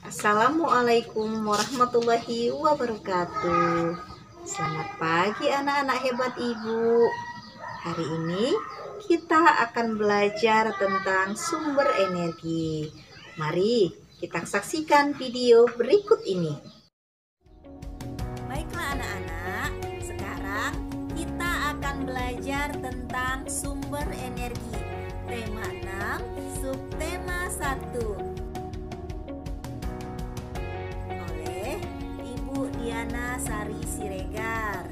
Assalamualaikum warahmatullahi wabarakatuh. Selamat pagi anak-anak hebat ibu. Hari ini kita akan belajar tentang sumber energi. Mari kita saksikan video berikut ini. Baiklah anak-anak, sekarang kita akan belajar tentang sumber energi. Tema 6, subtema 1. Diana Sari Siregar,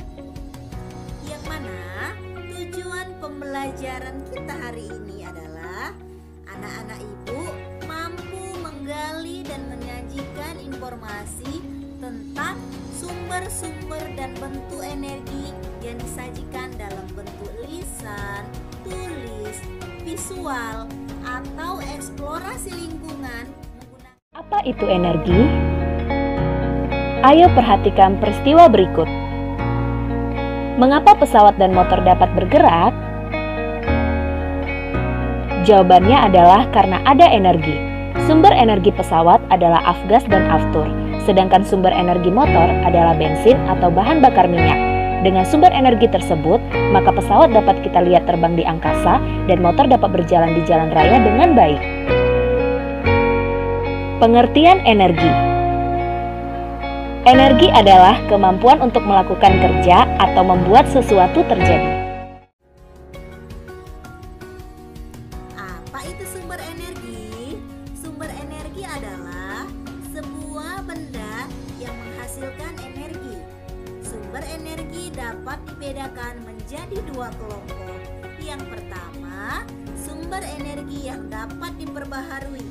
yang mana tujuan pembelajaran kita hari ini adalah anak-anak ibu mampu menggali dan menyajikan informasi tentang sumber-sumber dan bentuk energi yang disajikan dalam bentuk lisan, tulis, visual, atau eksplorasi lingkungan. Apa itu energi? Ayo perhatikan peristiwa berikut. Mengapa pesawat dan motor dapat bergerak? Jawabannya adalah karena ada energi. Sumber energi pesawat adalah afgas dan aftur, sedangkan sumber energi motor adalah bensin atau bahan bakar minyak. Dengan sumber energi tersebut, maka pesawat dapat kita lihat terbang di angkasa dan motor dapat berjalan di jalan raya dengan baik. Pengertian energi. Energi adalah kemampuan untuk melakukan kerja atau membuat sesuatu terjadi. Apa itu sumber energi? Sumber energi adalah sebuah benda yang menghasilkan energi. Sumber energi dapat dibedakan menjadi dua kelompok. Yang pertama, sumber energi yang dapat diperbaharui.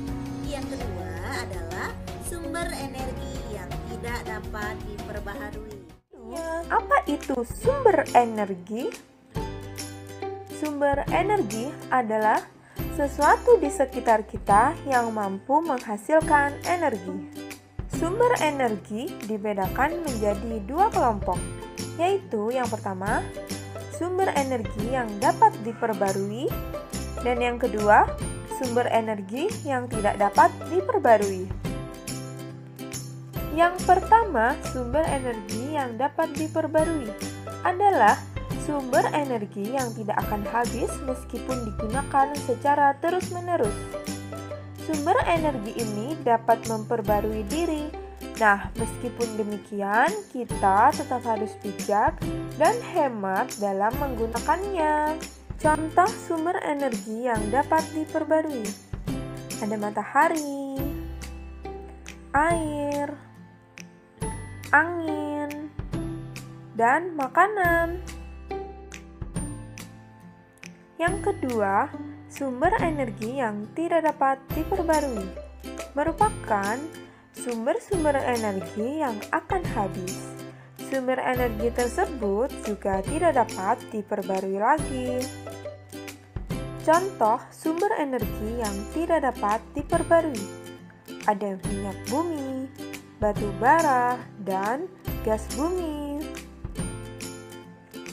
Yang kedua adalah sumber energi yang tidak dapat diperbaharui. Apa itu sumber energi? Sumber energi adalah sesuatu di sekitar kita yang mampu menghasilkan energi. Sumber energi dibedakan menjadi dua kelompok, yaitu yang pertama, sumber energi yang dapat diperbarui, dan yang kedua, sumber energi yang tidak dapat diperbarui. Yang pertama, sumber energi yang dapat diperbarui adalah sumber energi yang tidak akan habis meskipun digunakan secara terus-menerus. Sumber energi ini dapat memperbarui diri. Nah, meskipun demikian, kita tetap harus bijak dan hemat dalam menggunakannya. Contoh sumber energi yang dapat diperbarui ada matahari, air, angin, dan makanan. Yang kedua, sumber energi yang tidak dapat diperbarui merupakan sumber-sumber energi yang akan habis. Sumber energi tersebut juga tidak dapat diperbarui lagi. Contoh sumber energi yang tidak dapat diperbarui ada minyak bumi, batu bara, dan gas bumi.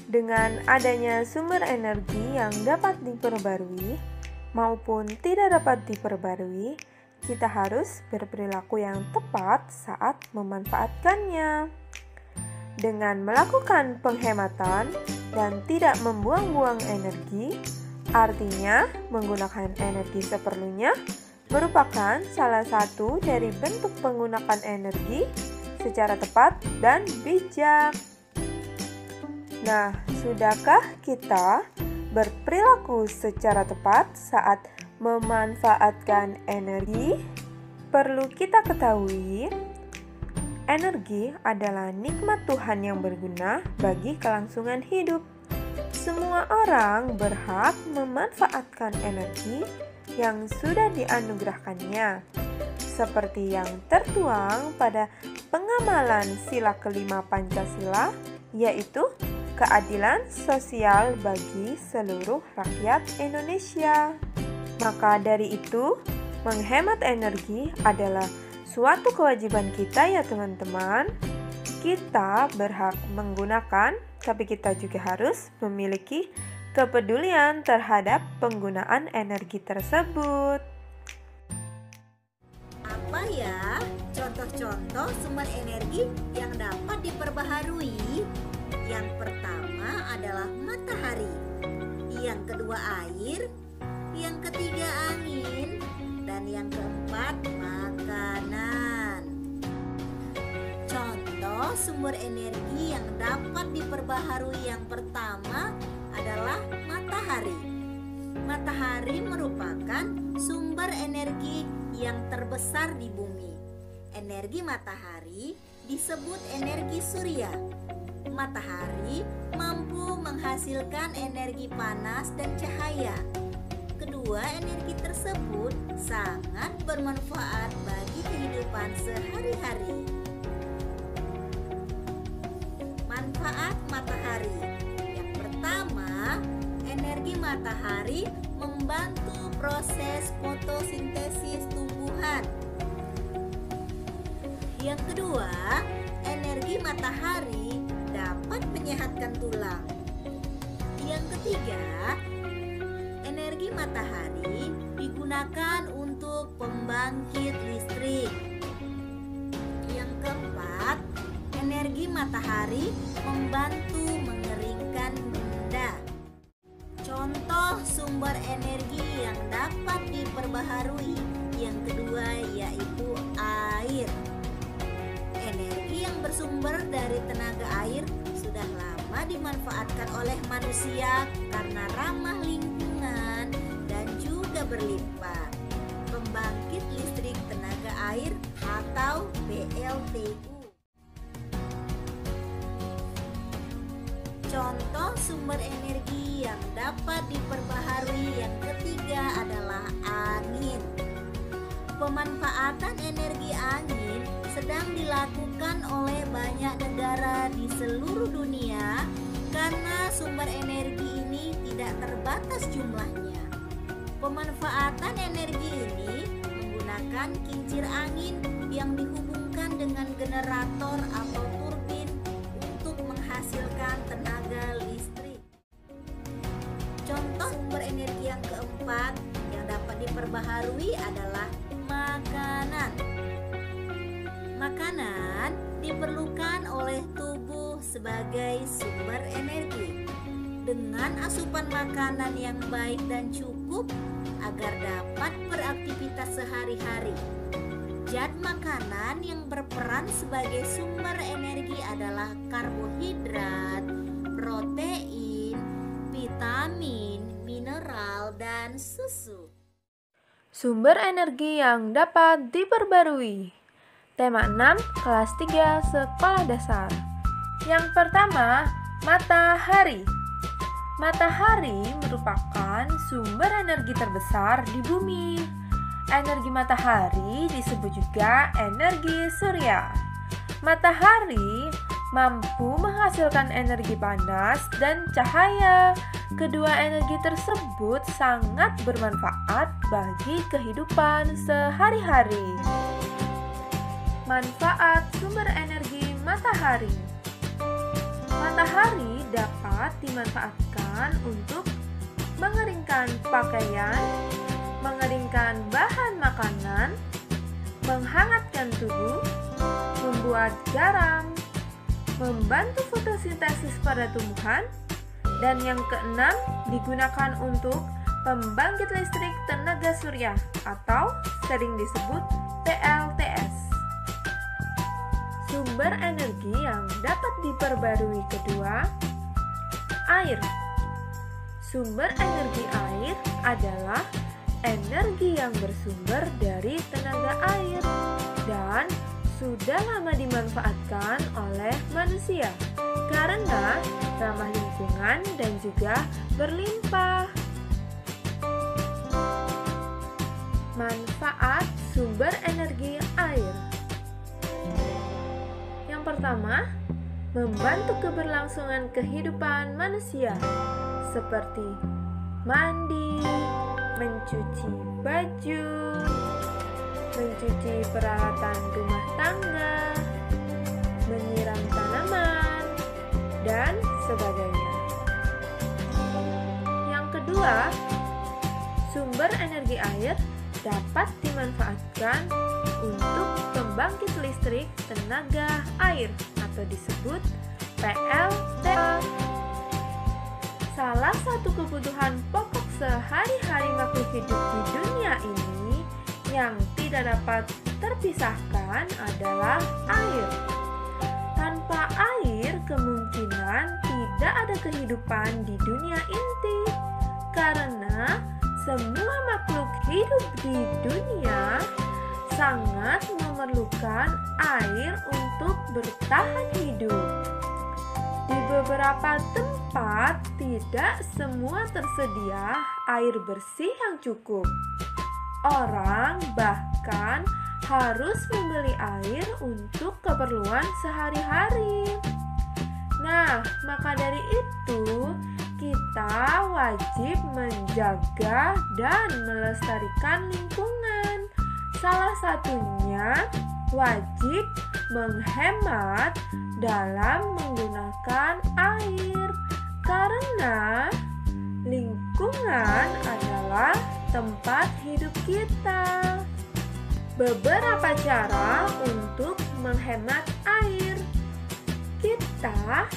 Dengan adanya sumber energi yang dapat diperbarui maupun tidak dapat diperbarui, kita harus berperilaku yang tepat saat memanfaatkannya. Dengan melakukan penghematan dan tidak membuang-buang energi, artinya menggunakan energi seperlunya, merupakan salah satu dari bentuk penggunaan energi secara tepat dan bijak. Nah, sudahkah kita berperilaku secara tepat saat memanfaatkan energi? Perlu kita ketahui, energi adalah nikmat Tuhan yang berguna bagi kelangsungan hidup. Semua orang berhak memanfaatkan energi yang sudah dianugerahkannya, seperti yang tertuang pada pengamalan sila kelima Pancasila, yaitu keadilan sosial bagi seluruh rakyat Indonesia. Maka dari itu, menghemat energi adalah suatu kewajiban kita ya teman-teman. Kita berhak menggunakan, tapi kita juga harus memiliki kepedulian terhadap penggunaan energi tersebut. Apa ya contoh Contoh-contoh sumber energi yang dapat diperbaharui. Yang pertama adalah matahari, yang kedua air, yang ketiga angin, dan yang keempat makanan. Contoh sumber energi yang dapat diperbaharui yang pertama adalah matahari. Matahari merupakan sumber energi yang terbesar di bumi. Energi matahari disebut energi surya. Matahari mampu menghasilkan energi panas dan cahaya. Kedua energi tersebut sangat bermanfaat bagi kehidupan sehari-hari. Manfaat matahari. Yang pertama, energi matahari membantu proses fotosintesis tumbuhan. Yang kedua, energi matahari dapat menyehatkan tulang. Yang ketiga, energi matahari digunakan untuk pembangkit listrik. Yang keempat, energi matahari membantu mengeringkan benda. Contoh sumber energi yang dapat diperbaharui yang kedua yaitu air. Energi yang bersumber dari tenaga air sudah lama dimanfaatkan oleh manusia karena ramah lingkungan dan juga berlimpah. Pembangkit listrik tenaga air atau PLTU. Contoh sumber energi yang dapat diperbaharui yang ketiga adalah angin. Pemanfaatan energi angin sedang dilakukan oleh banyak negara di seluruh dunia karena sumber energi ini tidak terbatas jumlahnya. Pemanfaatan energi ini menggunakan kincir angin yang dihubungkan dengan generator atau turbin untuk menghasilkan tenaga listrik. Contoh sumber energi yang keempat yang dapat diperbaharui adalah makanan. Makanan diperlukan oleh tubuh sebagai sumber energi. Dengan asupan makanan yang baik dan cukup agar dapat beraktivitas sehari-hari. Zat makanan yang berperan sebagai sumber energi adalah karbohidrat, protein, vitamin, mineral, dan susu. Sumber energi yang dapat diperbarui. Tema 6, kelas 3, sekolah dasar. Yang pertama, matahari. Matahari merupakan sumber energi terbesar di bumi. Energi matahari disebut juga energi surya. Matahari mampu menghasilkan energi panas dan cahaya. Kedua energi tersebut sangat bermanfaat bagi kehidupan sehari-hari. Manfaat sumber energi matahari. Matahari dapat dimanfaatkan untuk mengeringkan pakaian, mengeringkan bahan makanan, menghangatkan tubuh, membuat garam, membantu fotosintesis pada tumbuhan, dan yang keenam digunakan untuk pembangkit listrik tenaga surya atau sering disebut PLTS. Sumber energi yang dapat diperbarui kedua, air. Sumber energi air adalah energi yang bersumber dari tenaga air dan sudah lama dimanfaatkan oleh manusia karena ramah lingkungan dan juga berlimpah. Manfaat sumber energi air. Yang pertama, membantu keberlangsungan kehidupan manusia seperti mandi, mencuci baju, mencuci peralatan rumah tangga, menyiram tanaman, dan sebagainya. Yang kedua, sumber energi air dapat dimanfaatkan untuk pembangkit listrik tenaga air atau disebut PLTA. Salah satu kebutuhan pokok sehari-hari makhluk hidup di dunia ini yang tidak dapat terpisahkan adalah air. Tanpa air, kemungkinan tidak ada kehidupan di dunia inti, karena semua makhluk hidup di dunia sangat memerlukan air untuk bertahan hidup. Di beberapa tempat, tidak semua tersedia air bersih yang cukup. Orang bahkan harus membeli air untuk keperluan sehari-hari. Nah, maka dari itu, kita wajib menjaga dan melestarikan lingkungan. Salah satunya wajib menghemat dalam menggunakan air, karena lingkungan adalah tempat hidup kita. Beberapa cara untuk menghemat air. Kita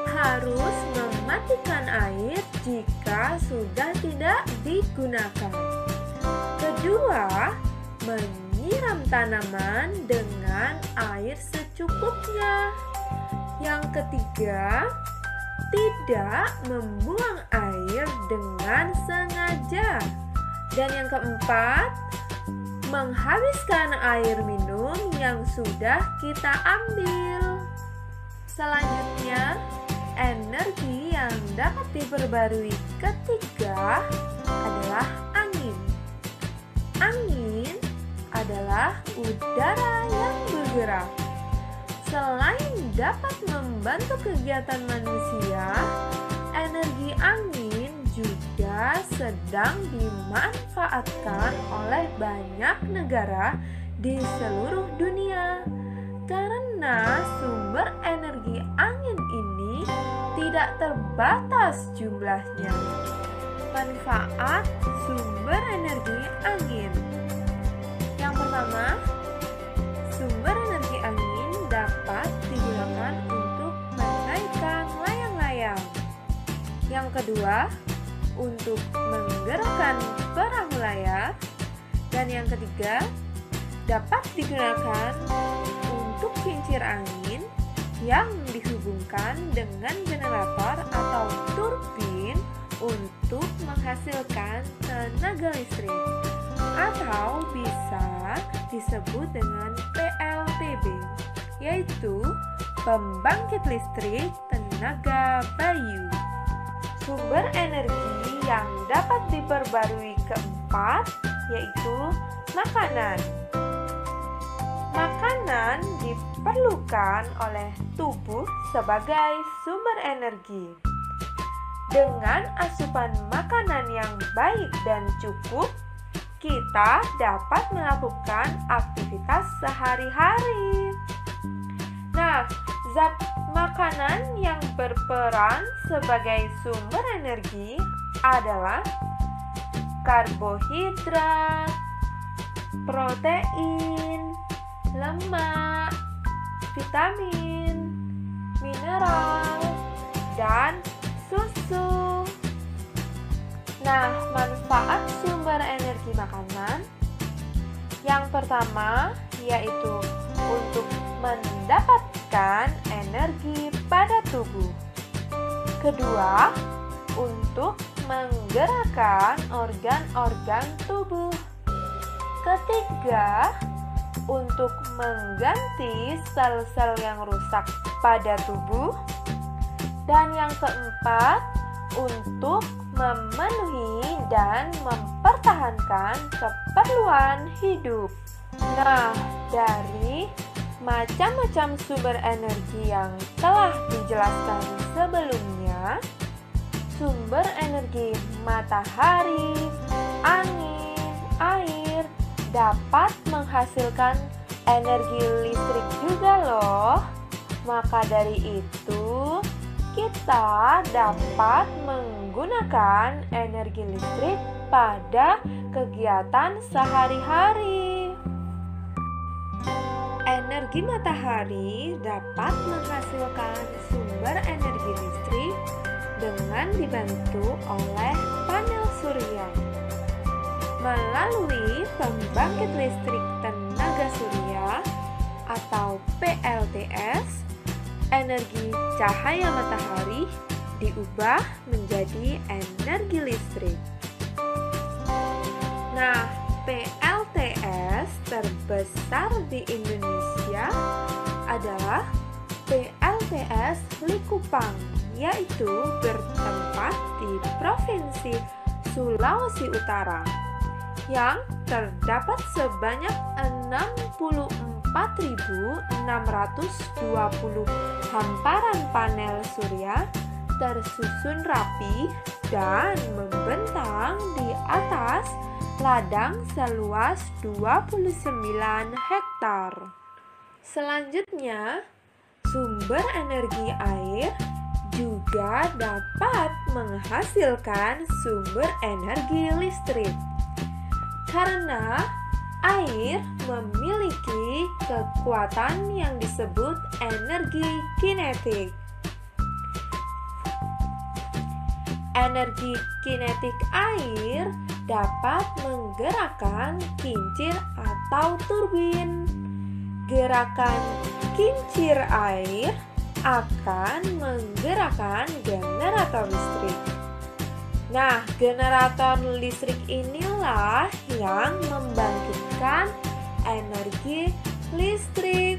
harus mematikan air jika sudah tidak digunakan. Kedua, menyiram tanaman dengan air secukupnya. Yang ketiga, tidak membuang air dengan sengaja. Dan yang keempat, menghabiskan air minum yang sudah kita ambil. Selanjutnya, energi yang dapat diperbarui ketiga adalah angin. Angin adalah udara yang bergerak. Selain dapat membantu kegiatan manusia, energi angin juga sedang dimanfaatkan oleh banyak negara di seluruh dunia. Karena sumber energi angin ini tidak terbatas jumlahnya. Manfaat sumber energi angin. Yang pertama, sumber energi angin dapat digunakan untuk menaikkan layang-layang. Yang kedua, untuk menggerakkan perahu layar. Dan yang ketiga, dapat digunakan untuk kincir angin yang dihubungkan dengan generator atau turbin untuk menghasilkan tenaga listrik, atau bisa disebut dengan PLTB, yaitu pembangkit listrik tenaga bayu. Sumber energi yang dapat diperbarui keempat yaitu makanan. Makanan diperlukan oleh tubuh sebagai sumber energi. Dengan asupan makanan yang baik dan cukup, kita dapat melakukan aktivitas sehari-hari. Nah, zat makanan yang berperan sebagai sumber energi adalah karbohidrat, protein, lemak, vitamin, mineral, dan susu. Nah, manfaat sumber energi makanan yang pertama yaitu untuk mendapatkan energi pada tubuh. Kedua, untuk menggerakkan organ-organ tubuh. Ketiga, untuk mengganti sel-sel yang rusak pada tubuh. Dan yang keempat, untuk memenuhi dan mempertahankan keperluan hidup. Nah, dari macam-macam sumber energi yang telah dijelaskan sebelumnya, sumber energi matahari, angin, air dapat menghasilkan energi listrik juga loh. Maka dari itu, kita dapat menggunakan energi listrik pada kegiatan sehari-hari. Energi matahari dapat menghasilkan sumber energi listrik dengan dibantu oleh panel surya. Melalui pembangkit listrik tenaga surya atau PLTS, energi cahaya matahari diubah menjadi energi listrik. Nah, PLTS terbesar di Indonesia adalah PLTS Likupang, yaitu bertempat di Provinsi Sulawesi Utara, yang terdapat sebanyak 64.620 hamparan panel surya tersusun rapi dan membentang di atas ladang seluas 29 hektar. Selanjutnya, sumber energi air juga dapat menghasilkan sumber energi listrik. Karena air memiliki kekuatan yang disebut energi kinetik. Energi kinetik air dapat menggerakkan kincir atau turbin. Gerakan kincir air akan menggerakkan generator listrik. Nah, generator listrik inilah yang membangkitkan energi listrik.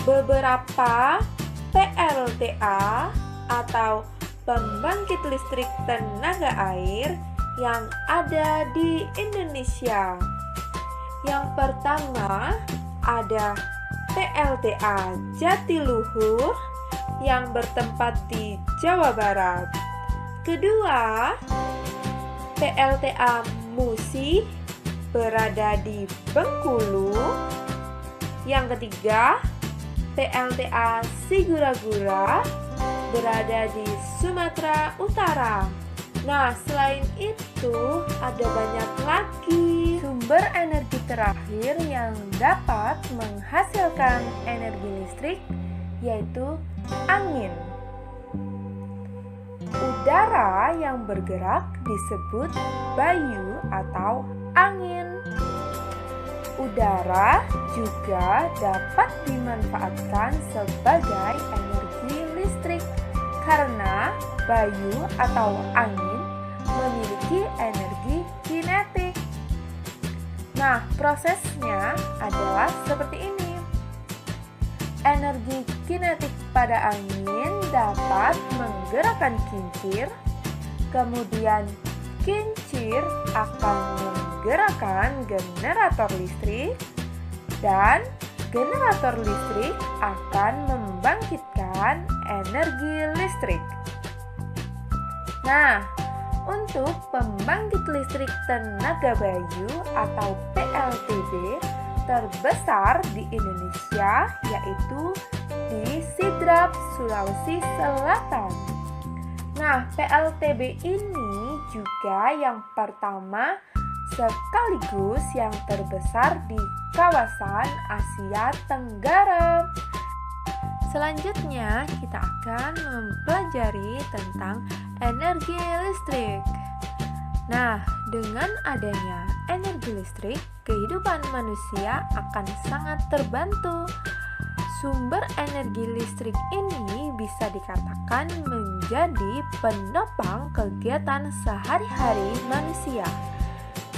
Beberapa PLTA atau pembangkit listrik tenaga air yang ada di Indonesia. Yang pertama ada PLTA Jatiluhur yang bertempat di Jawa Barat. Kedua, PLTA Musi berada di Bengkulu. Yang ketiga, PLTA Sigura-gura berada di Sumatera Utara. Nah, selain itu ada banyak lagi sumber energi terakhir yang dapat menghasilkan energi listrik, yaitu angin. Udara yang bergerak disebut bayu atau angin. Udara juga dapat dimanfaatkan sebagai energi listrik karena bayu atau angin memiliki energi kinetik. Nah, prosesnya adalah seperti ini. Energi kinetik pada angin dapat menggerakkan kincir, kemudian kincir akan menggerakkan generator listrik, dan generator listrik akan membangkitkan energi listrik. Nah, untuk pembangkit listrik tenaga bayu atau PLTB terbesar di Indonesia yaitu di Sidrap, Sulawesi Selatan. Nah, PLTB ini juga yang pertama sekaligus yang terbesar di kawasan Asia Tenggara. Selanjutnya, kita akan mempelajari tentang energi listrik. Nah, dengan adanya energi listrik, kehidupan manusia akan sangat terbantu. Sumber energi listrik ini bisa dikatakan menjadi penopang kegiatan sehari-hari manusia.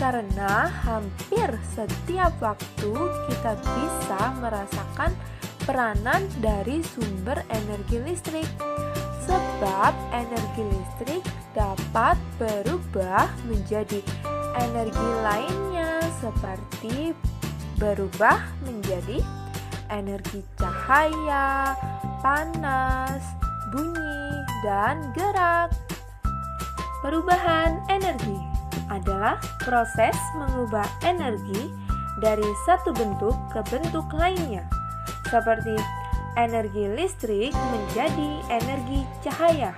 Karena hampir setiap waktu kita bisa merasakan peranan dari sumber energi listrik. Sebab energi listrik dapat berubah menjadi energi lainnya seperti berubah menjadi energi cahaya, panas, bunyi, dan gerak. Perubahan energi adalah proses mengubah energi dari satu bentuk ke bentuk lainnya, seperti energi listrik menjadi energi cahaya,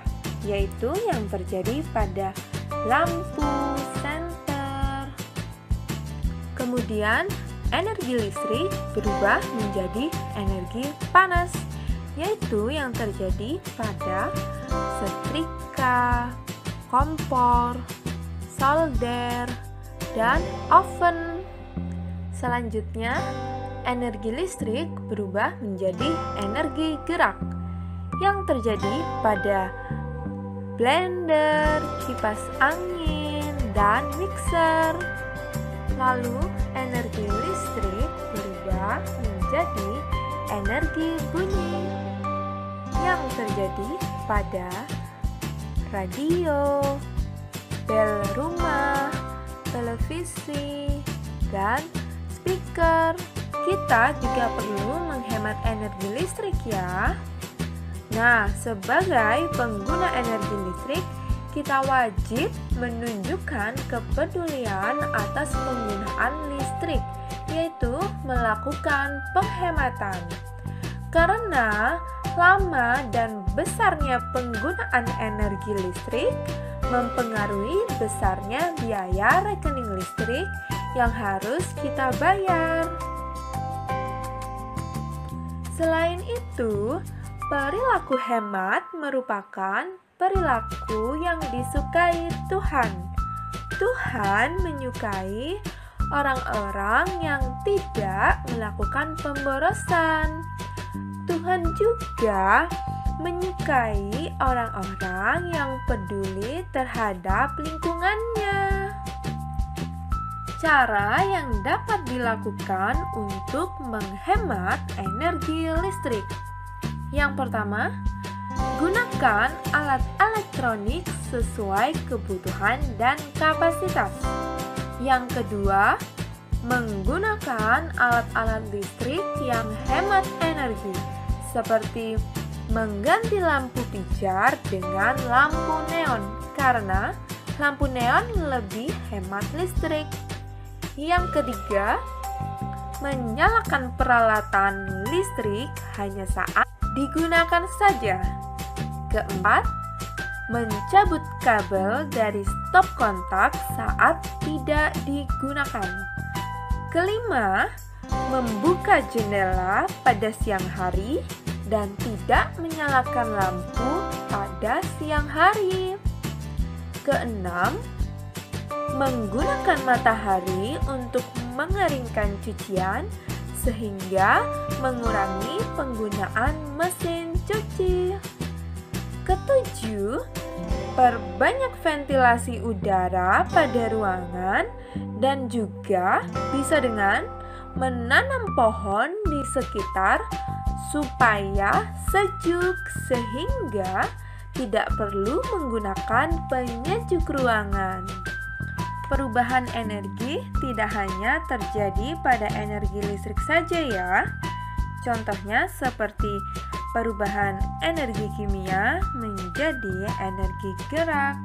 yaitu yang terjadi pada lampu senter. Kemudian energi listrik berubah menjadi energi panas, yaitu yang terjadi pada setrika, kompor, solder, dan oven. Selanjutnya, energi listrik berubah menjadi energi gerak yang terjadi pada blender, kipas angin, dan mixer. Lalu, energi listrik berubah menjadi energi bunyi yang terjadi pada radio, bel rumah, televisi, dan speaker. Kita juga perlu menghemat energi listrik ya. Nah, sebagai pengguna energi listrik, kita wajib menunjukkan kepedulian atas penggunaan listrik, yaitu melakukan penghematan. Karena lama dan besarnya penggunaan energi listrik mempengaruhi besarnya biaya rekening listrik yang harus kita bayar. Selain itu, perilaku hemat merupakan perilaku yang disukai Tuhan. Tuhan menyukai orang-orang yang tidak melakukan pemborosan. Tuhan juga menyukai orang-orang yang peduli terhadap lingkungannya. Cara yang dapat dilakukan untuk menghemat energi listrik. Yang pertama, gunakan alat elektronik sesuai kebutuhan dan kapasitas. Yang kedua, menggunakan alat-alat listrik yang hemat energi, seperti mengganti lampu pijar dengan lampu neon, karena lampu neon lebih hemat listrik. Yang ketiga, menyalakan peralatan listrik hanya saat digunakan saja. Keempat, mencabut kabel dari stop kontak saat tidak digunakan. Kelima, membuka jendela pada siang hari dan tidak menyalakan lampu pada siang hari. Keenam, menggunakan matahari untuk mengeringkan cucian sehingga mengurangi penggunaan mesin cuci. Ketujuh, perbanyak ventilasi udara pada ruangan dan juga bisa dengan menanam pohon di sekitar supaya sejuk sehingga tidak perlu menggunakan penyejuk ruangan. Perubahan energi tidak hanya terjadi pada energi listrik saja ya. Contohnya seperti perubahan energi kimia menjadi energi gerak.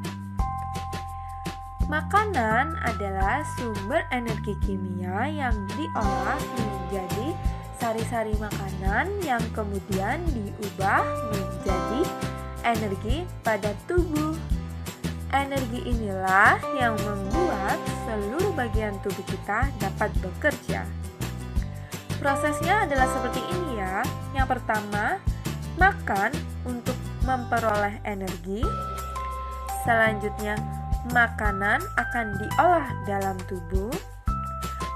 Makanan adalah sumber energi kimia yang diolah menjadi sari-sari makanan yang kemudian diubah menjadi energi pada tubuh. Energi inilah yang membuat seluruh bagian tubuh kita dapat bekerja. Prosesnya adalah seperti ini ya. Yang pertama, makan untuk memperoleh energi. Selanjutnya, makanan akan diolah dalam tubuh.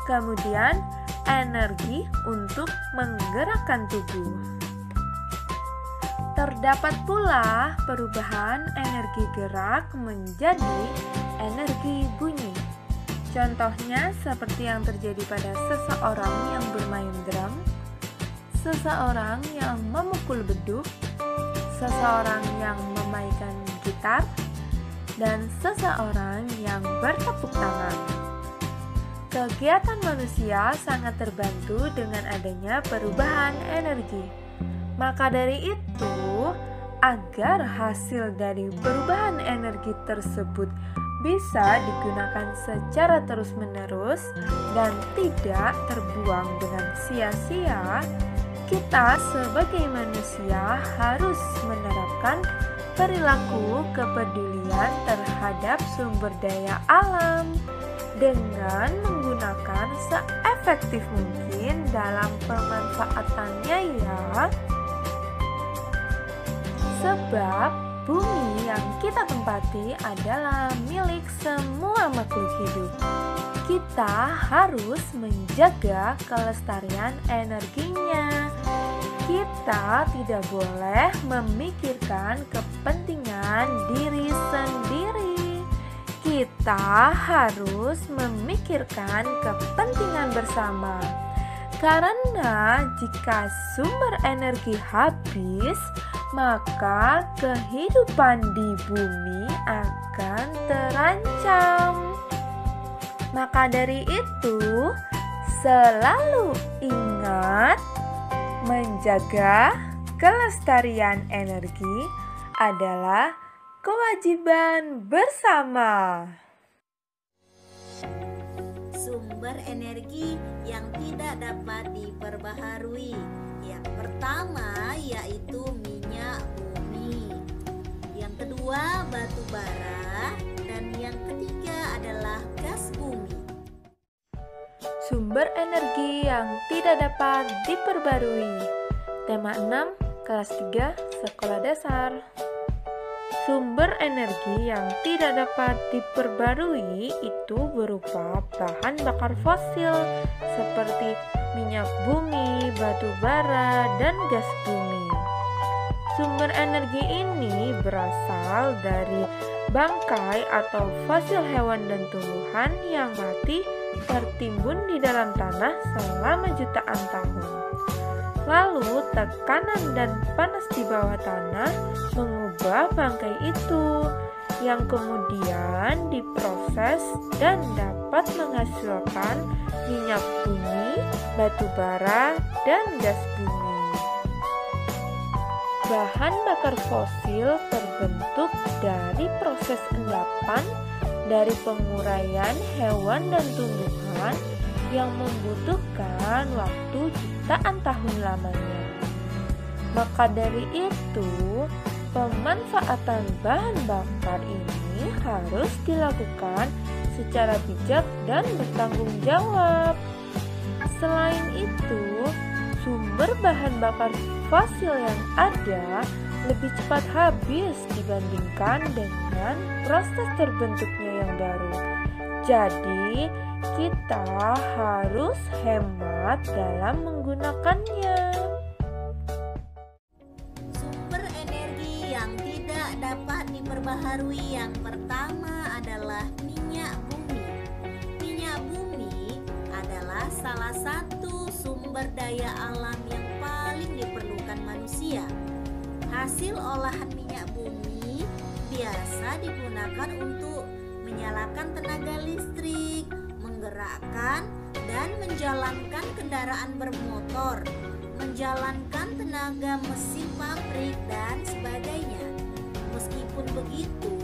Kemudian, energi untuk menggerakkan tubuh. Terdapat pula perubahan energi gerak menjadi energi bunyi. Contohnya seperti yang terjadi pada seseorang yang bermain drum, seseorang yang memukul beduk, seseorang yang memainkan gitar, dan seseorang yang bertepuk tangan. Kegiatan manusia sangat terbantu dengan adanya perubahan energi. Maka dari itu, agar hasil dari perubahan energi tersebut bisa digunakan secara terus-menerus dan tidak terbuang dengan sia-sia, kita sebagai manusia harus menerapkan perilaku kepedulian terhadap sumber daya alam. dengan menggunakan seefektif mungkin dalam pemanfaatannya ya. Sebab bumi yang kita tempati adalah milik semua makhluk hidup. Kita harus menjaga kelestarian energinya. Kita tidak boleh memikirkan kepentingan diri sendiri. Kita harus memikirkan kepentingan bersama. Karena jika sumber energi habis, maka kehidupan di bumi akan terancam. Maka dari itu, selalu ingat menjaga kelestarian energi adalah kewajiban bersama. Sumber energi yang tidak dapat diperbaharui. Yang pertama yaitu minyak bumi. Yang kedua batu bara. Dan yang ketiga adalah gas bumi. Sumber energi yang tidak dapat diperbarui. Tema 6, kelas 3, sekolah dasar. Sumber energi yang tidak dapat diperbarui itu berupa bahan bakar fosil seperti minyak bumi, batu bara, dan gas bumi. Sumber energi ini berasal dari bangkai atau fosil hewan dan tumbuhan yang mati tertimbun di dalam tanah selama jutaan tahun. Lalu tekanan dan panas di bawah tanah mengubah bangkai itu, yang kemudian diproses dan dapat menghasilkan minyak bumi, batu bara, dan gas bumi. Bahan bakar fosil terbentuk dari proses endapan dari penguraian hewan dan tumbuhan yang membutuhkan waktu jutaan tahun lamanya. Maka dari itu, pemanfaatan bahan bakar ini harus dilakukan secara bijak dan bertanggung jawab. Selain itu, sumber bahan bakar fosil yang ada lebih cepat habis dibandingkan dengan proses terbentuknya yang baru. Jadi, kita harus hemat dalam menggunakannya. Sumber energi yang tidak dapat diperbaharui yang pertama adalah minyak bumi. Minyak bumi adalah salah satu sumber daya alam yang paling diperlukan manusia. Hasil olahan minyak bumi biasa digunakan untuk menyalakan tenaga listrik, menggerakkan dan menjalankan kendaraan bermotor, menjalankan tenaga mesin pabrik dan sebagainya. Meskipun begitu,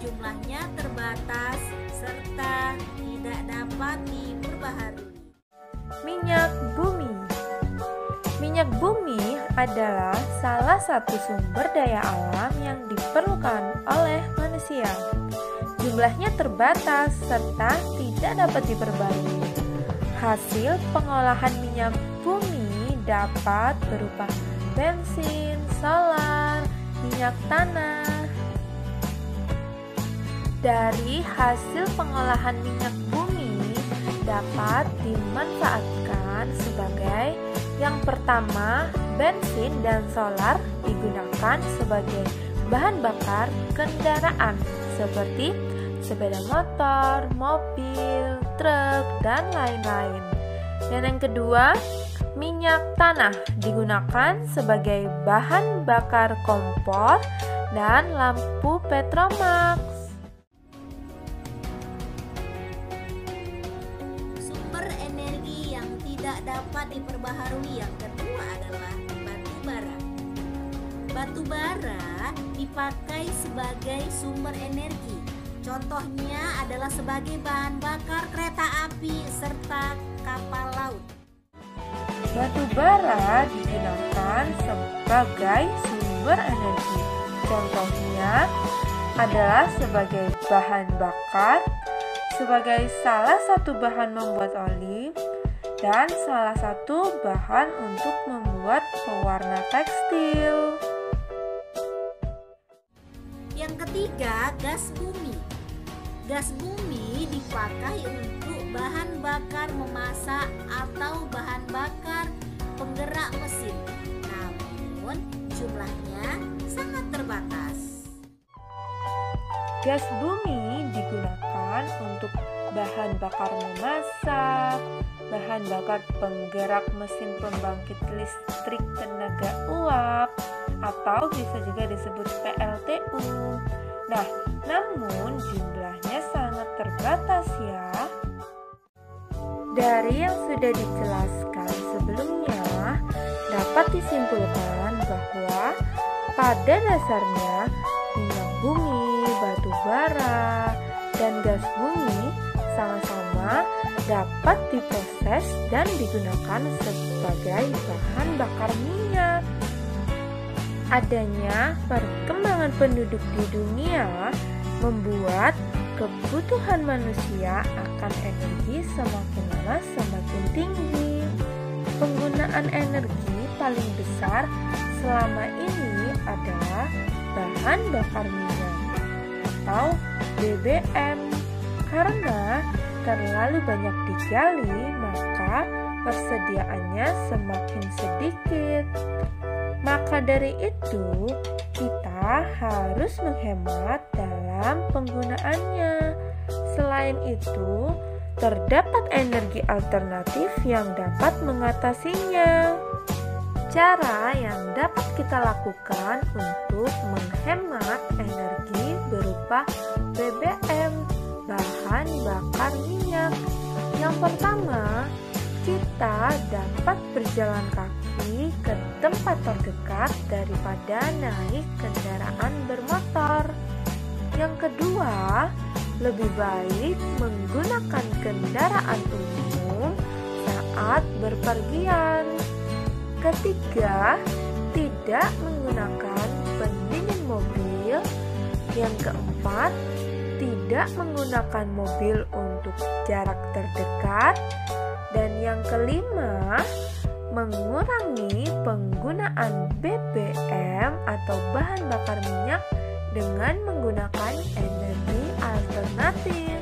jumlahnya terbatas serta tidak dapat diperbaharui. Minyak bumi. Minyak bumi adalah salah satu sumber daya alam yang diperlukan oleh manusia. Jumlahnya terbatas serta tidak dapat diperbarui. Hasil pengolahan minyak bumi dapat berupa bensin, solar, minyak tanah. Dari hasil pengolahan minyak bumi dapat dimanfaatkan sebagai yang pertama, bensin dan solar digunakan sebagai bahan bakar kendaraan seperti sepeda motor, mobil, truk, dan lain-lain. Dan yang kedua, minyak tanah digunakan sebagai bahan bakar kompor dan lampu petromax. Sumber energi yang tidak dapat diperbaharui yang kedua adalah batu bara. Batu bara dipakai sebagai sumber energi. Contohnya adalah sebagai bahan bakar kereta api serta kapal laut. Batu bara digunakan sebagai sumber energi. Contohnya adalah sebagai bahan bakar sebagai salah satu bahan membuat oli dan salah satu bahan untuk membuat pewarna tekstil. Yang ketiga, gas bumi. Gas bumi dipakai untuk bahan bakar memasak atau bahan bakar penggerak mesin. Namun, jumlahnya sangat terbatas. Gas bumi digunakan untuk bahan bakar memasak, bahan bakar penggerak mesin pembangkit listrik tenaga uap, atau bisa juga disebut PLTU. Nah, namun jumlahnya sangat terbatas ya. Dari yang sudah dijelaskan sebelumnya, dapat disimpulkan bahwa pada dasarnya minyak bumi, batu bara, dan gas bumi sama-sama dapat diproses dan digunakan sebagai bahan bakar minyak. Adanya perkembangan penduduk di dunia membuat kebutuhan manusia akan energi semakin lama semakin tinggi. Penggunaan energi paling besar selama ini adalah bahan bakar minyak atau BBM. Karena terlalu banyak digali, maka persediaannya semakin sedikit. Maka dari itu, kita harus menghemat dalam penggunaannya. Selain itu, terdapat energi alternatif yang dapat mengatasinya. Cara yang dapat kita lakukan untuk menghemat energi berupa BBM, bahan bakar minyak. Yang pertama, kita dapat berjalan kaki ke tempat terdekat daripada naik kendaraan bermotor. Yang kedua, lebih baik menggunakan kendaraan umum saat berpergian. Ketiga, tidak menggunakan pendingin mobil. Yang keempat, tidak menggunakan mobil untuk jarak terdekat. Dan yang kelima, mengurangi penggunaan BBM atau bahan bakar minyak dengan menggunakan energi alternatif.